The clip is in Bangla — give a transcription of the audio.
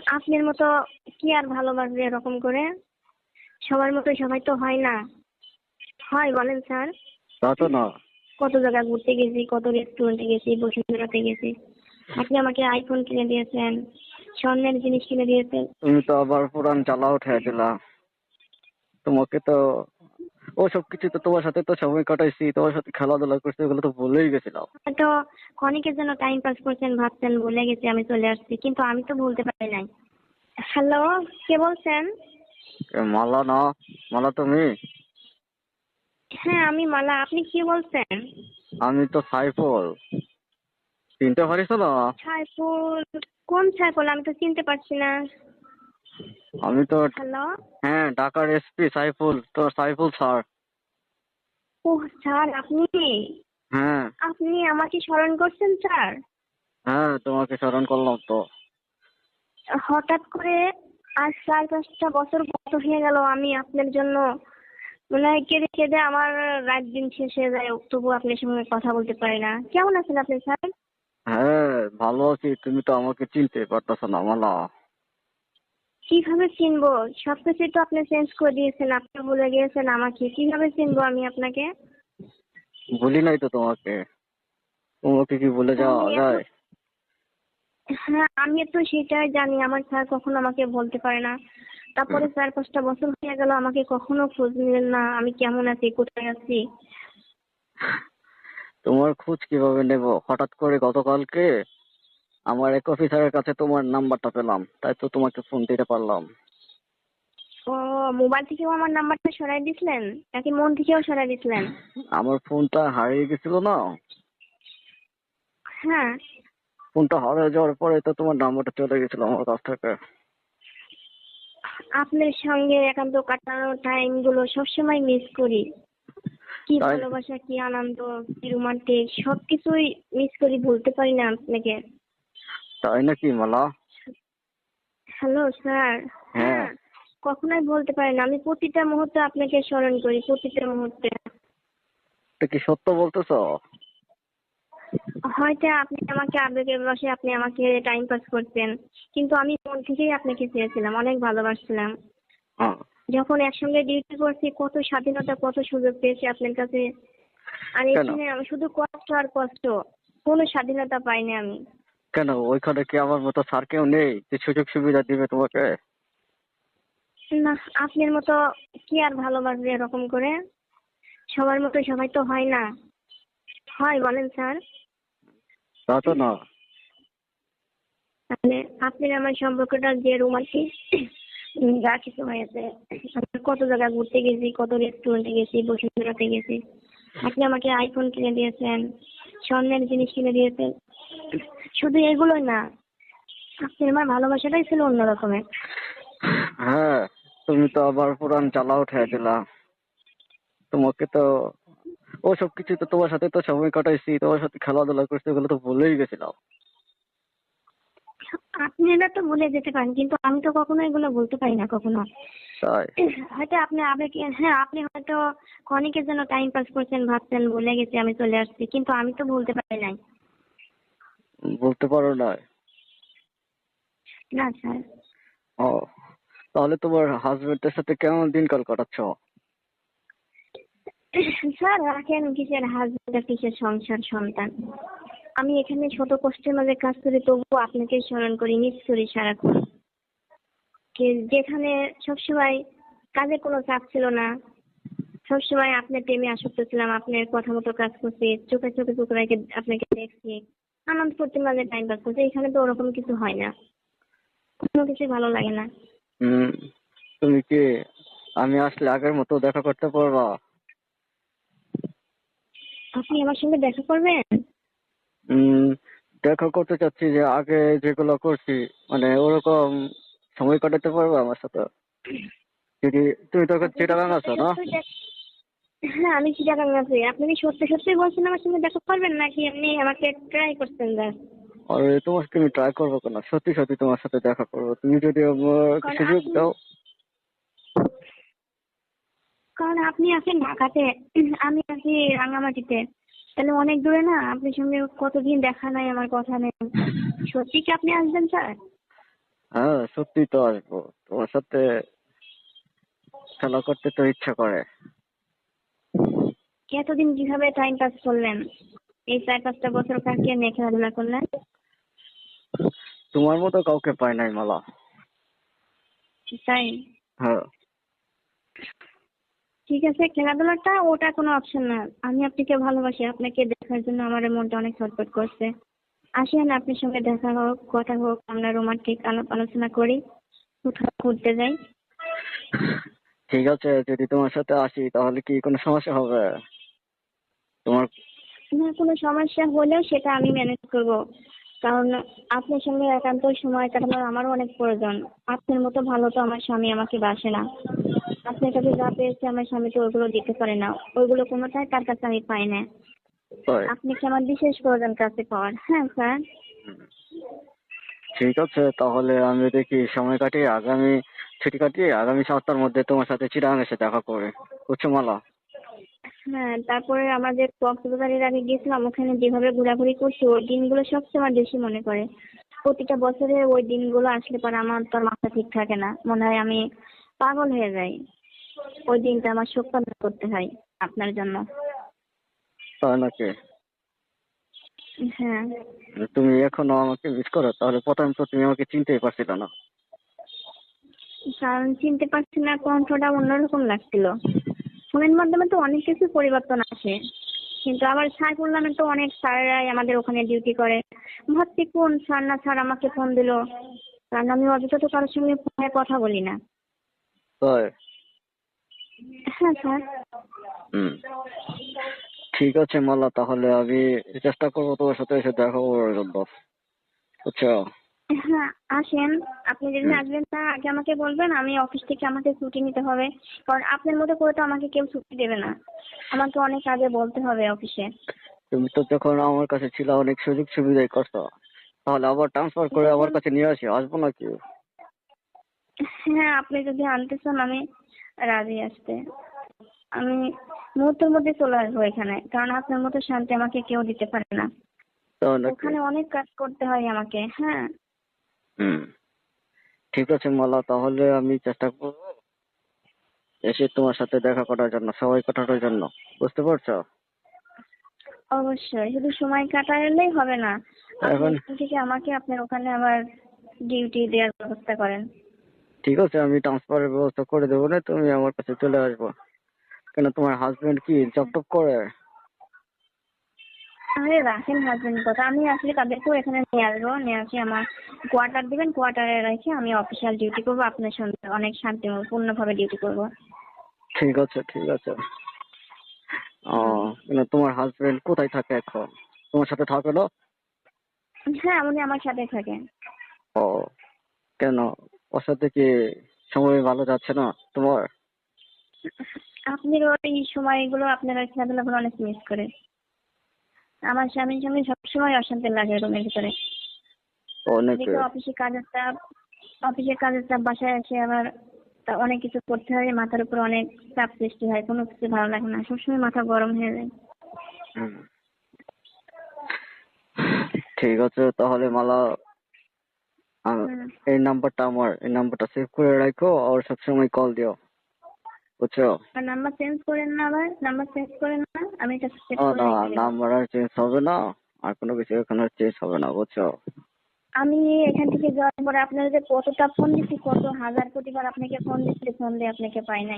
আপনার মতো কি আর ভালোবাসবে এরকম করে? সবার মতো সবাই তো হয় না। হয় বলেন স্যার? তা তো না। কত জায়গায় ঘুরতে গেছি, কত রেস্টুরেন্টে গেছি, বসুন্ধরাতে গেছি। আপনি আমাকে আইফোন কিনে দিয়েছেন, স্বর্ণের জিনিস কিনে দিয়েছেন। তুমি তো আবার পুরান চালা উঠে দিলা। তোমাকে তো ওসব কিছু তো তোমার সাথে তো সময় কাটাইছি, তোমার সাথে খেলাধুলা করছি, ওগুলো তো ভুলেই গেছিলাম। হয়তো ক্ষণিকের জন্য টাইম পাস করছেন, ভাবছেন ভুলে গেছি আমি চলে আসছি, কিন্তু আমি তো ভুলতে পারি নাই। হ্যালো, কে বলছেন? মালা না? মালা তুমি? হ্যাঁ আমি মালা, আপনি কি বলছেন? আমি তো সাইফুল। চিনতে পারিস না? সাইফুল? কোন সাইফুল? আমি তো চিনতে পারছি না। আমি তো, হ্যালো। হ্যাঁ, ঢাকার এসপি সাইফুল, তো সাইফুল স্যার। ও স্যার, আপনি হ্যাঁ। আপনি আমাকে স্মরণ করছেন স্যার? হ্যাঁ, তোমাকে স্মরণ করলাম তো। হঠাৎ করে আজ 4-5টা বছর গত হয়ে গেল, আমি আপনার জন্য মনে হয় কেঁদে কেঁদে আমার রাত দিন শেষ হয়ে যায়, তবু আপনার সঙ্গে কথা বলতে পারি না। কেমন আছেন আপনি স্যার? হ্যাঁ, ভালো আছি। তুমি তো আমাকে চিনতে পারতেছ না মালা। কিভাবে চিনবো? সবকিছু তো আপনি চেঞ্জ করে দিয়েছেন, আপনি ভুলে গিয়েছেন আমাকে, কিভাবে চিনবো আমি আপনাকে? ভুলি নাই তো তোমাকে। তোমাকে কি ভুলে যাওয়া তাহলে এখন, যায়? হ্যাঁ আমি তো সেটাই জানি, আমার স্যার কখনো আমাকে বলতে পারে না। তারপরে 4-5টা বছর হয়ে গেল, আমাকে কখনো খোঁজ নিলেন না, আমি কেমন আছি, কোথায় আছি। তোমার খোঁজ কিভাবে নেব? হঠাৎ করে গতকালকে আমার এক অফিসারের কাছে তোমার নাম্বারটা পেলাম, তাই তো তোমাকে ফোন দিতে পারলাম। ও, মোবাইল থেকেও আমার নাম্বারটা সরাই দিছিলেন নাকি মন থেকেও সরাই দিছিলেন? আমার ফোনটা হারিয়ে গেছিল না? হ্যাঁ। ফোনটা হারিয়ে যাওয়ার পরে তো তোমার নাম্বারটা চলে গেছিল আমার কাছ থেকে। আপনার সঙ্গে একান্ত কাটানো টাইম গুলো সবসময় মিস করি। কি তাই? ভালোবাসা, কি আনন্দ, কি রোমান্টিক, সবকিছুই মিস করি, ভুলতে পারি না আপনাকে। তাই নাকি মালা? Hello sir. হ্যাঁ। হ্যাঁ, কখনোই বলতে পারি না, আমি প্রতিটা মুহূর্তে আপনাকে স্মরণ করি, প্রতিটা মুহূর্তে। এটা কি সত্য বলতেছ? হয়তো আপনি আমাকে আবেগের বশে আপনি আমাকে টাইম পাস করতেন, কিন্তু আমি মন থেকেই আপনাকে চেয়েছিলাম, অনেক ভালোবাসছিলাম। হ্যাঁ। যখন একসঙ্গে ডিউটি করছি, কত স্বাধীনতা, কত সুযোগ পেয়েছি আপনার কাছে। আর কেন? এখানে আমি শুধু কষ্ট আর কষ্ট, কোনো স্বাধীনতা পাইনি আমি। কেন ওইখানে কি আমার মতো স্যার কেউ নেই যে সুযোগ সুবিধা দিবে তোমাকে? না, আপনার মতো কি আর ভালোবাসবে এরকম করে? সবার মতো সবাই তো হয় না। হয় বলেন স্যার? তা তো না। মানে আপনার আমার সম্পর্কটা যে রোমান্টিক, যা কিছু হয়েছে, আমরা কত জায়গায় ঘুরতে গেছি, কত রেস্টুরেন্টে গেছি, বসুন্ধরাতে গেছি। আপনি আমাকে আইফোন কিনে দিয়েছেন, স্বর্ণের জিনিস কিনে দিয়েছেন। শুধু এগুলোই না, আপনি আমার ভালোবাসাটাই ছিল অন্য রকমের। হ্যাঁ, তুমি তো আবার পুরান চালা উঠে দিলা। তোমাকে তো ওসব কিছু তো তোমার সাথে তো সময় কাটাইছি, তোমার সাথে খেলাধুলা করছি, ওগুলো তো ভুলেই গেছিলাম। আপনি এটা তো ভুলে যেতে পারেন, কিন্তু আমি তো কখনো এগুলো বলতে পারি না কখনো। তাই? হয়তো আপনি আবেগে, হ্যাঁ আপনি হয়তো ক্ষণিকের জন্য টাইম পাস করছেন, ভাবছেন ভুলে গেছি আমি চলে আসছি, কিন্তু আমি তো ভুলতে পারি নাই। বলতে পারো না? না স্যার। ও, তাহলে তোমার হাজবেন্ডের সাথে কেমন দিনকাল কাটাচ্ছ? স্যার রাখেন, কিসের হাজবেন্ড আর কিসের সংসার সন্তান। আমি এখানে ছোট কষ্টের মাঝে কাজ করি, তবুও আপনাকে স্মরণ করি, মিস করি সারাক্ষণ। যেখানে সবসময় কাজে কোনো চাপ ছিল না, সবসময় আপনার প্রেমে আসক্ত ছিলাম, আপনার কথা মতো কাজ করছি, চোখে চোখে চোখ রেখে আপনাকে দেখছি, আনন্দ করতে মাঝে টাইম পাস করছি। এখানে তো ওরকম কিছু হয় না, কোনো কিছু ভালো লাগে না। হুম। তুমি কি আমি আসলে আগের মতো দেখা করতে পারবা? আপনি আমার সঙ্গে দেখা করবেন? উম দেখা করতে চাচ্ছি, যে আগে যেগুলো করছি, মানে ওরকম সময় কাটাতে পারবা আমার সাথে? যদি তুমি তো এখন আপনি কি চিটাগাং সত্যি আছো না? সত্যি হ্যাঁ আমি চিটাগাং আছি। আপনি কি সত্যি সত্যি বলছেন আমার সঙ্গে দেখা করবেন, নাকি এমনি আমাকে ট্রাই করছেন? আর তোমাকে আমি ট্রাই করবো কেন, সত্যি সত্যি তোমার সাথে দেখা করবো, তুমি যদি আমাকে কারণ সুযোগ আপনি দাও। কারণ আপনি আছেন ঢাকাতে, আমি আছি রাঙামাটিতে, তাহলে অনেক দূরে না? আপনার সঙ্গে কতদিন দেখা নাই, আমার কথা নেই। সত্যি কি আপনি আসবেন স্যার? হ্যাঁ, সত্যি তো আসবো, তোমার সাথে খেলা করতে তো ইচ্ছা করে। এতদিন কিভাবে টাইম পাস করলেন? এই 4-5টা বছর কাকে নিয়ে খেলাধুলা করলেন? তোমার মতো কাউকে পাই নাই মালা। তাই? হ্যাঁ। ঠিক আছে, খেলাধুলাটা ওটা কোনো অপশন না। আমি আপনাকে ভালোবাসি, আপনাকে দেখার জন্য আমার মনটা অনেক ছটফট করছে। আসেন, আপনার সঙ্গে দেখা হোক, কথা হোক, আমরা রোমান্টিক আলোচনা করি, কোথাও ঘুরতে যাই। ঠিক আছে, যদি তোমার সাথে আসি তাহলে কি কোনো সমস্যা হবে? তোমার না, কোনো সমস্যা হলেও সেটা আমি ম্যানেজ করব, কারণ আপনার সঙ্গে একান্ত সময় কাটানোর আমারও অনেক প্রয়োজন। আপনার মতো ভালো তো আমার স্বামী আমাকে বাসে না। আপনার কাছে যা পেয়েছে আমার স্বামী তো ওইগুলো দিতে পারে না, ওইগুলো কোনোটাই তার কাছে আমি পাই না। তাই? আপনি কি আমার বিশেষ প্রয়োজন কাছে পাওয়ার। হ্যাঁ স্যার। ঠিক আছে, তাহলে আমি দেখি সময় কাটিয়ে ছুটি কাটিয়ে আগামী সপ্তাহের মধ্যে তোমার সাথে চিরাং এসে দেখা করে, বুঝছো মালা? হ্যাঁ, তারপরে আমরা যে কক্সবাজারের আগে গেছিলাম, ওখানে যেভাবে ঘোরাঘুরি করছি ওই দিনগুলো সবচেয়ে আমার বেশি মনে পড়ে। প্রতিটা বছরে ওই দিনগুলো আসলে পরে আমার তো আর মাথা ঠিক থাকে না, মনে হয় আমি পাগল হয়ে যাই। ওই দিনটা আমার শোক পালন করতে হয় আপনার জন্য। তাই নাকি? হ্যাঁ, তুমি এখনো আমাকে মিস করো? তাহলে প্রথম তো তুমি আমাকে চিনতেই পারছিলে না। কারণ চিনতে পারছি না, কণ্ঠটা অন্যরকম লাগছিল। ফোনের মাধ্যমে তো অনেক কিছু পরিবর্তন আসে, কিন্তু আবার সাইফুল নামে তো অনেক স্যাররাই আমাদের ওখানে ডিউটি করে। ভাবছি কোন স্যার না স্যার আমাকে ফোন দিলো, কারণ আমি অযথা তো কারোর সঙ্গে ফোনে কথা বলি না। তাই? হ্যাঁ স্যার। হুম। ঠিক আছে মালা, তাহলে আমি চেষ্টা করবো তোমার সাথে এসে দেখা করার জন্য, বুঝছো? হ্যাঁ, আসেন। আপনি যেদিন হুম। আসবেন তার আগে আমাকে বলবেন, আমি অফিস থেকে আমাকে ছুটি নিতে হবে, কারণ আপনার মতো করে তো আমাকে কেউ ছুটি দেবে না। আমাকে অনেক আগে বলতে হবে অফিসে। তুমি তো যখন আমার কাছে ছিল অনেক সুযোগ সুবিধাই করছো, তাহলে আবার ট্রান্সফার করে আমার দেখুন, কাছে নিয়ে আসবো নাকি? হ্যাঁ আপনি যদি আনতে চান আমি রাজি আসতে। আমি মুহূর্তের মধ্যে চলে আসবো এখানে, কারণ আপনার মতো শান্তি আমাকে কেউ দিতে পারে না। তাই নাকি? ওখানে অনেক কাজ করতে হয় আমাকে। হ্যাঁ। হুম। ঠিক আছে মালা, তাহলে আমি চেষ্টা করবো এসে তোমার সাথে দেখা করার জন্য, সময় কাটানোর জন্য, বুঝতে পারছো? অবশ্যই, শুধু সময় কাটালেই হবে না, আপনি এখন এখান থেকে আমাকে আপনার ওখানে আবার ডিউটি দেওয়ার ব্যবস্থা করেন। ঠিক আছে, আমি ট্রান্সফারের ব্যবস্থা করে দেবো না, তুমি আমার কাছে চলে আসবো। কেন, তোমার হাজবেন্ড কি জব টপ করে? আরে রাখেন হাজবেন্ড কথা, আমি আসলে তাদেরকেও এখানে নিয়ে আসবো, নিয়ে আসি আমার কোয়ার্টার দিবেন, কোয়ার্টারে রেখে আমি অফিসিয়াল ডিউটি করবো, আপনার সঙ্গে অনেক শান্তিপূর্ণভাবে ডিউটি করবো। ঠিক আছে, ঠিক আছে। ও, হুম। কেন তোমার হাজবেন্ড কোথায় থাকে এখন? তোমার সাথে থাকে না? হ্যাঁ, উনি আমার সাথে থাকেন। ও, কেন, ওর সাথে কি সময় ভালো যাচ্ছে না তোমার? আপনার ওই সময়গুলো, আপনার ওই খেলাধুলাগুলো অনেক মিস করে। আমার স্বামীর সঙ্গে সবসময় অশান্তি লাগে রুমের ভিতরে। অনেকে। এদিকে অফিসের কাজের চাপ, বাসায় এসে আবার তা অনেক কিছু করতে হয়, মাথার উপর অনেক চাপ সৃষ্টি হয়, কোনো কিছু ভালো লাগে না, সবসময় মাথা গরম হয়ে যায়। হুম। ঠিক আছে, তাহলে মালা, হুম। এই নাম্বারটা সেভ করে রাখো আর সবসময় কল দিও, বুঝছো? আর নাম্বার চেঞ্জ করেন না, আবার নাম্বার চেঞ্জ করেন না, আমি এটা সেট করে না, রেখে দেবো। নাম্বার আর চেঞ্জ হবে না, আর কোনো কিছু এখানে চেঞ্জ হবে না, বুঝছো? আমি এখান থেকে যাওয়ার পরে আপনার যে কতটা ফোন দিচ্ছি, কত হাজার কোটিবার আপনাকে ফোন দিচ্ছি, ফোন দিয়ে আপনাকে পাই নাই।